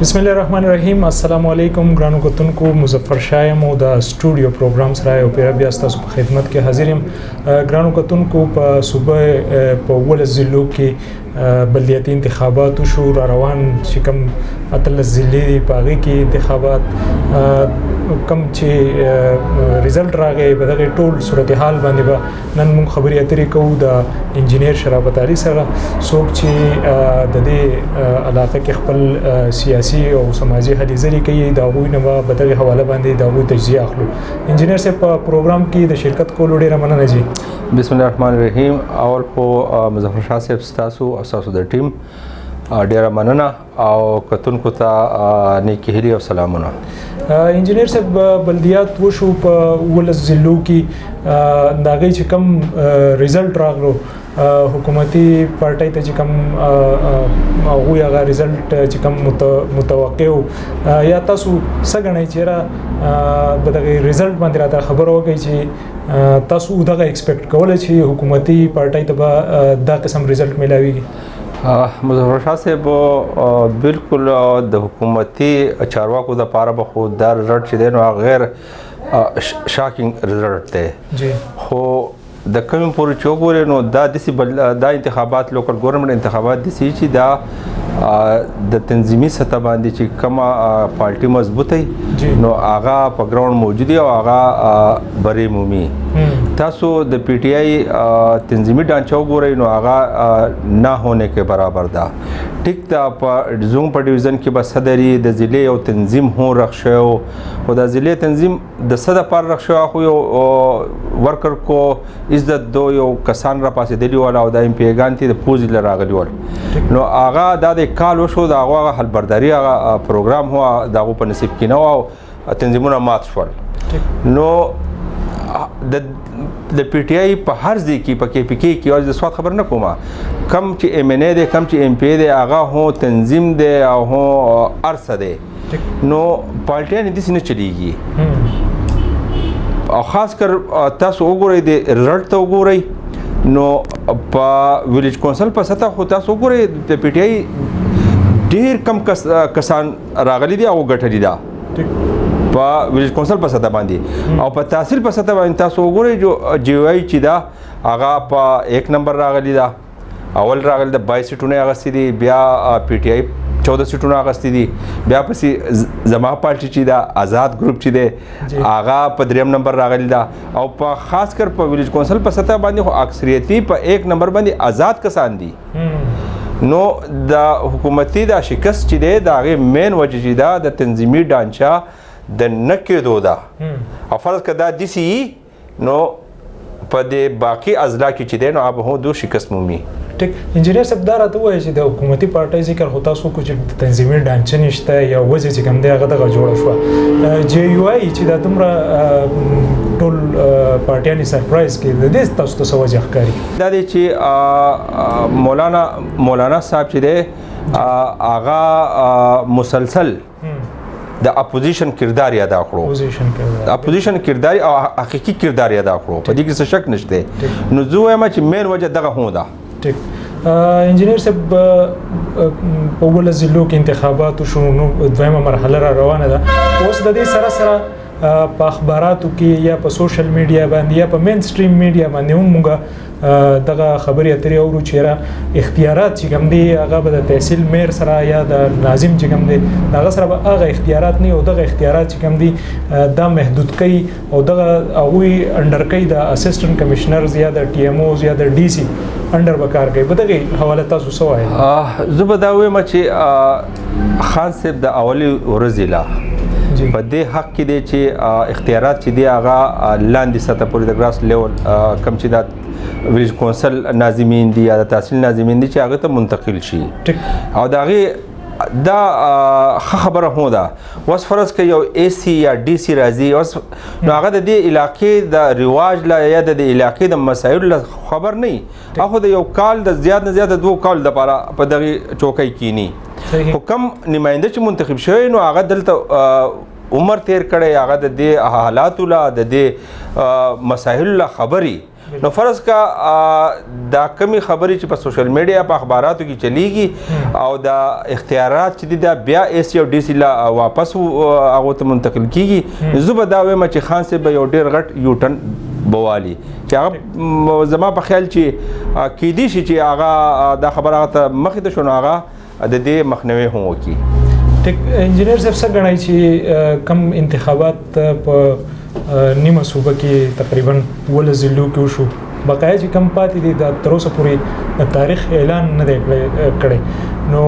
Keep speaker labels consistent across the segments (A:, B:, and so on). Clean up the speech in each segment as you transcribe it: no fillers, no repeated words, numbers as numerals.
A: بسم الله الرحمن الرحیم. السلام علیکم ګرانو کتونکو، مظفر شاه یم او د سټوډیو پروګرام سره یو پیر بیا تاسو په خدمت کې حاضر یم. ګرانو کتونکو، په صوبه په ولس ضلعو کې بلدیاتي انتخابات شو را روان چې کوم اتلس ضلعې دي په هغې کې انتخابات کوم چې ریزلټ راغی په دغه ټول صورتحال باندې به نن موږ خبرې اترې کوو د انجینیر شرافت علي سره، څوک چې د دې علاقه کې خپل سیاسي او سماجي هلې ځلې کوي. د هغوی نه به دغه حواله باندې د هغوی تجزیه اخلو. انجینیر صاحب، په پروګرام کې د شرکت کولو ډېره مننه جی.
B: بسم الله الرحمن الرحیم. اول خو مظفر شاه صاحب ستاسو او ستاسو د ټیم ډېره مننه او کتونکو ته نیکې هیلې او سلامونه.
A: انجینیر صاحب، بلدیات وشو په ولس ضلعو کې، د هغې چې کوم ریزلټ راغلو حکومتي پارټۍ ته چې کوم هغوی هغه ریزلټ چې کوم متوقع و، یا تاسو څه ګڼئ چې یاره په دغه ریزلټ باندې راته خبره وکړئ چې تاسو دغه ایکسپیکټ کولی چې حکومتي پارټۍ ته به دا قسم ریزلټ میلاویږي؟
B: مظفر شاه صاحب، بالکل د حکومتي چارواکو دپاره به خو دا رزلټ چې دی نو هغه غیر شاکینګ رزلټ دی. خو د کوم پورې چې وګورئ نو دا داسې دا انتخابات لوکل ګورنمنټ انتخابات داسې چې دا د تنظیمي سطح باندې چې کومه پارټي مضبوطه نو هغه په ګراوند موجود او هغه بری مومي. تاسو د پی ټی آی تنظیمي ډانچه وګورئ نو هغه نه ہونے کې برابر ده. ټیک دا په زوم په ډیویژن کې به صدري د ضلع او تنظیم هو رخ شو او د ضلع تنظیم د صد پر رخ شو خو یو ورکر کو عزت دو یو کسان را پاسې دی ولا او د ایم پی ګانتی د پوز لراغلی ول نو هغه د کال وشو د هغه حل برداري هغه پروګرام هو دغه په نصیب کې نو او تنظیمونه مات شول. نو د پی ټی آی په هر ځای کې په کې پی کې کې او د سواد خبر نه کومه کم چې ایم ان ای دی کم چې ایم پی دی هغه هو تنظیم دی او هو ارسه دی. نو پارټیان دې نه چلیږي او خاص کر تاسو وګورئ د رزلټ ته وګورئ نو په ویلیج کونسل په سطح خو تاسو وګورئ د پی ټی آی ډېر کم کسان راغلي دي او ګټلي ده په ویلیج کونسل په سطح باندې او په تحصیل په سطح باندې تاسو وګورئ جو جی او آی چې دا هغه په 1 نمبر راغلی ده. اول راغلی د 22 سیټونه اغستې دي، بیا پی ټی آی 14 سیټونه اغستې دي، بیا پسې زما پارټي چې دا آزاد ګروپ چې دی هغه په 3 نمبر راغلی ده او په خاص کر په ویلیج کونسل په سطح باندې خو اکثریتي په 1 نمبر باندې آزاد کسان دي. نو د حکومتي دا شکست چې دی د هغې مین وجه چې دا د تنظیمي ډانچه د نه کېدو ده او فرض که دا داسې نو په دې باقي اضلاع کې چې دی نو هغه هم دو شکست مومي.
A: ټیک. انجینیر صاحب، دا راته ووایه چې د حکومتي پارټۍ ذکر خو تاسو وکړو چې تنظیمي ډانچه نشته یا وضع چې کوم دی هغه دغه جوړه شوه. جی یو آی چې دا دومره ټول پارټیانې سرپرایز کړي، د دې تاسو ته څه وجه ښکاري؟
B: دا دی چې مولانا صاحب چې دی هغه مسلسل د اپوزیشن کردار ادا کړو، اپوزیشن کردار او حقیقي کردار ادا کړو، په دې کې څه شک نشته. نو زه وایم چې مین وجه دغه هم ده.
A: ټیک. انجینیر صاحب، په ولس ضلعو کې انتخابات شو، نو دویمه مرحله را روانه ده. اوس د دې سره سره په اخباراتو کې یا په سوشل میډیا باندې یا په مین سټریم میډیا باندې هم موږ دغه خبرې اترې اورو چې اختیارات چې کوم دي هغه به د تحصیل میر سره یا د ناظم چې کوم دي هغه سره به هغه اختیارات نه او دغه اختیارات چې کوم دي دا محدود کوي او دغه هغوی انډر کوي د اسسټنټ کمشنرز یا د ټي ایم اوز یا د ډي سي انډر به کار کوي. په دغه حواله تاسو څه وایئ؟
B: زه به دا وایم چې خان صاحب د اولي ورځې لا په دې حق کې دی چې اختیارات چې دی هغه لاندې سطح پورې د ګراس لیول کم چې دا ویلیج کونسل ناظمین دي یا د تحصیل ناظمین دي چې هغه ته منتقل شي او د هغې دا ښه خبره هم ده. اوس فرض که یو ای سی یا ډي سی راځي اوس نو هغه د دې علاقې د رواج له یا د دې علاقې د مسایلو له خبر نه وي، هغه د یو کال د زیات نه زیات 2 کال دپاره په دغې چوکۍ کینی. خو کم نماینده چې منتخب شوی نو هغه دلته عمر تیر کړی، هغه د دې حالاتو له د دې مسایلو له خبرې نو فرض کا دا کمی خبرې چې په سوشل میډیا په اخباراتو کې چلیږي او دا اختیارات چې دي دا بیا ایس او ډي سي لا واپس هغه ته منتقل کیږي زه به دا وایم چې خان صاحب یو ډېر غټ یوټن بوالي چې هغه زما په خیال چې کیدی شي چې هغه دا خبره ته مخې ته شونه هغه د دې مخنیوي هم وکړي.
A: ټیک انجینیر صاحب څه غواړي چې کم انتخابات په نیمه صوبه کې تقریبا 12 ضلعو کې وشو بقایا چې کم پاتې دي د تر اوسه پورې تاریخ اعلان نه دی کړی نو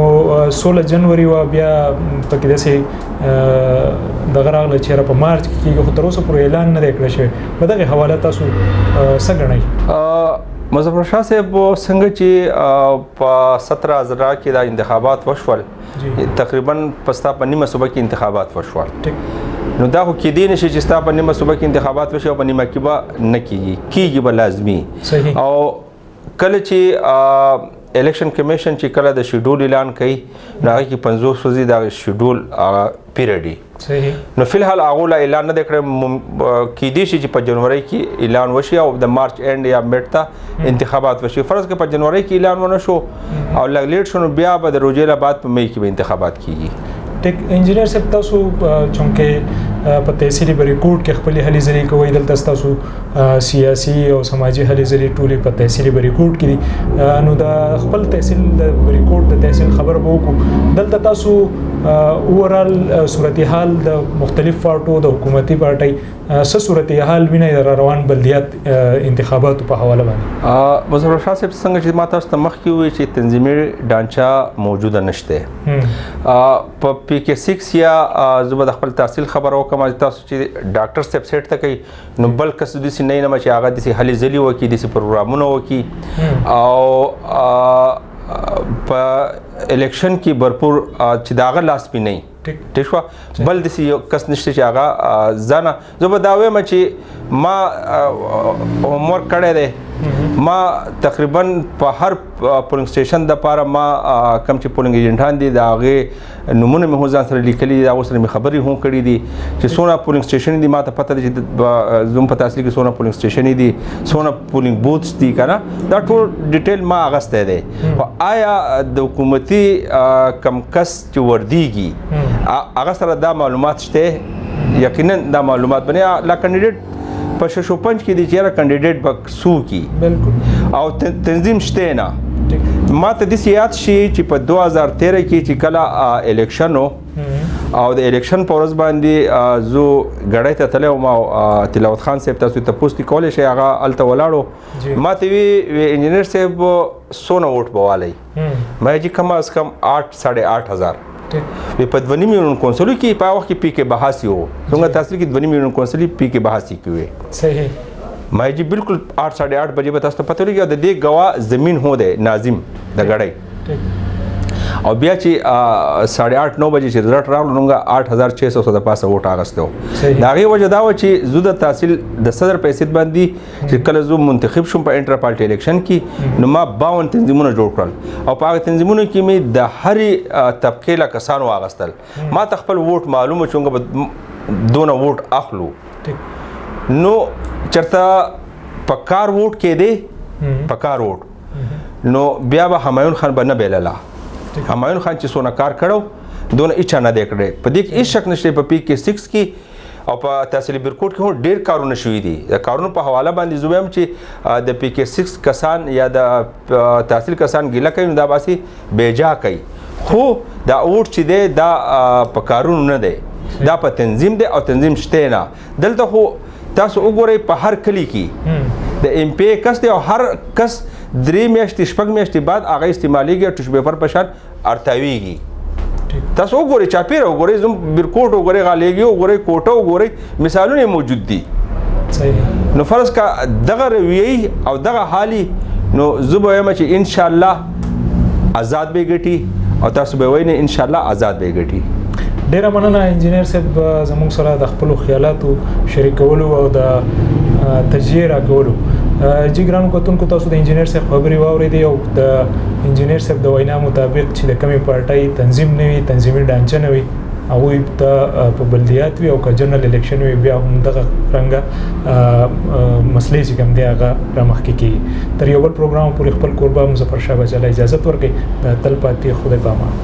A: 16 جنوري وا بیا پکې داسې دغه راغله چې په مارچ کې خو تر اوسه پورې اعلان نه دی کړی شوی په دغه حواله تاسو څه غواړئ؟
B: مظفر شاه صاحب څنګه چې په 17 ضلع کې دا انتخابات وشول تقریبا پستا په نیمه صوبه کې انتخابات وشول نو دا خو کېدی نشي چې ستا په نیمه صوبه کې انتخابات وشي او په نیمه کې به نه کیږي به لازمي او کله چې الیکشن کمیشن چې کله د شیډول اعلان کوي نو هغه کې 50 ورځې دا شیډول پیریډي نو فلحال هغه لا اعلان نه کړی کېدی شي چې په جنوري کې اعلان وشي او د مارچ اند یا میډ ته انتخابات وشي فرض کې په جنوري کې اعلان ونه شو او لږ لیټ شو بیا به د روزې لا بعد په مې کې به انتخابات کیږي.
A: ټیک انجینیر صاحب تاسو چونکه په تحصیلي بریکوټ کې خپل هلي ځلې کوي دلته تاسو سیاسي او سماجی هلي ځلې ټولې په تحصیلي بریکوټ کې نو دا خپل تحصیل د بریکوټ د تحصیل خبر به وکړو دلته تاسو اورال صورتحال د مختلف پارټو د حکومتي پارټي څه صورتحال ویني د روان بلدیات انتخاباتو په حواله باندې؟
B: مظفر شاه صاحب څنګه چې ما تاسو ته مخکې وویل چې تنظیمي ډانچه موجوده نشته په پی کې 6 یا زه د خپل تحصیل خبر وکم تاسو چې ډاکټر صاحب سیټ ته کوي نو بل کس د سې نه چې هغه د سې هلي ځلې وکي د سې پروګرامونه وکي او په الیکشن کې برپور چې داغه لاس پی نه ټیک شو بل د یو کس نشته چې هغه ځنه زه به دا وایم چې ما هومورک کړی دی ما تقریبا په هر پولینګ سټیشن د پاره ما کم چې پولینګ ایجنټان دي دا هغه نمونه مې ځان سره لیکلي دا اوس مې خبرې هم کړې دي چې سونه پولینګ سټیشن دي ما ته پته دي چې زوم په تاسو کې سونه پولینګ سټیشن دي سونه پولینګ بوتس دي کنه دا ټول ډیټیل ما اغسته دي او آیا د حکومتي کم کس چې وردیږي هغه سره دا معلومات شته یقینا دا معلومات باندې لا کینډیډیټ په ششو پنځ کې دي چې را کینډیډیټ بکسو کی بالکل او تنظیم شته نه ما ته د سیاست شي چې په 2013 کې چې کله الیکشن او د الیکشن په ورځ باندې زو غړای ته تلو ما تلاوت خان صاحب تاسو ته پوښتنه کولای شي هغه الته ولاړو ما ته وی انجینیر صاحب سونه ووټ بوالي ما چې کم از کم 8,500 په 2 میلیون کونسل کې په وخت کې پی کې بحثي وو څنګه تاسو کې 2 میلیون کونسل پی کې بحثي کوي صحیح ما جی بالکل 8:30 بجے به تاسو ته پته لګي د دې غوا زمين هو دی ناظم د غړای او بیا چې 8:30-9 بجې چې رزلټ راغلو نو 8600 د پاسه ووټ اغستو دا غي وجه دا و چې زو د تحصیل د صدر پیسې باندې چې کله زو منتخب شوم په انټر پارټي الیکشن کې نو ما 52 تنظیمونه جوړ کړل او په هغه تنظیمونو کې مې د هرې طبقه له کسانو اغستل ما ته خپل ووټ معلومه چونګه دونه ووټ اخلو نو چرته پکار ووټ کې دی پکار ووټ نو بیا به همایون خان بنه بیللا همایون خان چې سونه کار کړو دونه اچھا نه دی کړی په دې کې هیڅ شک نشته په پی کې 6 کې او په تحصیل برکوټ کې ډېر کارونه شوي دي د کارونو په حواله باندې زویم چې د پی کې 6 کسان یا د تحصیل کسان ګیله کوي نو دا باسي بیجا کوي خو دا اوټ چې دی دا په کارونو نه دی دا په تنظیم دی او تنظیم شته نه دلته خو تاسو وګورئ په هر کلی کې د ایم پی کس دی او هر کس 3 میاشتې شپږ میاشتې بعد هغه استعمالېږي ټوش پیپر په شان ارتاویږي تاسو وګورئ چاپیره وګورئ زم برکوټ وګورئ غالېږي وګورئ کوټه وګورئ مثالونه موجود دي صحیح نو فرض کا دغه رویه او دغه حالي نو زه وایم چې ان شاء الله آزاد به ګټي او تاسو به وینئ ان شاء الله آزاد به ګټي
A: ډیره مننه انجینیر صاحب زموږ سره د خپل خیالاتو شریکولو او د تجزیه راکولو جی ګرانو کتونکو تاسو د انجینیر صاحب خبرې واورېدې او د انجینیر صاحب د وینا مطابق چې د کمی پارټۍ تنظیم نه وي تنظیمي ډانچه نه وي هغوی ته په بلدیات وي او که جنرال الیکشن وي بیا هم دغه رنګه مسلې چې کوم دی هغه رامخکې کېږي. تر یو بل پروګرام پورې خپل کوربه مظفر شاه بچاله اجازت ورکړي. د تل پاتې خدای پامان.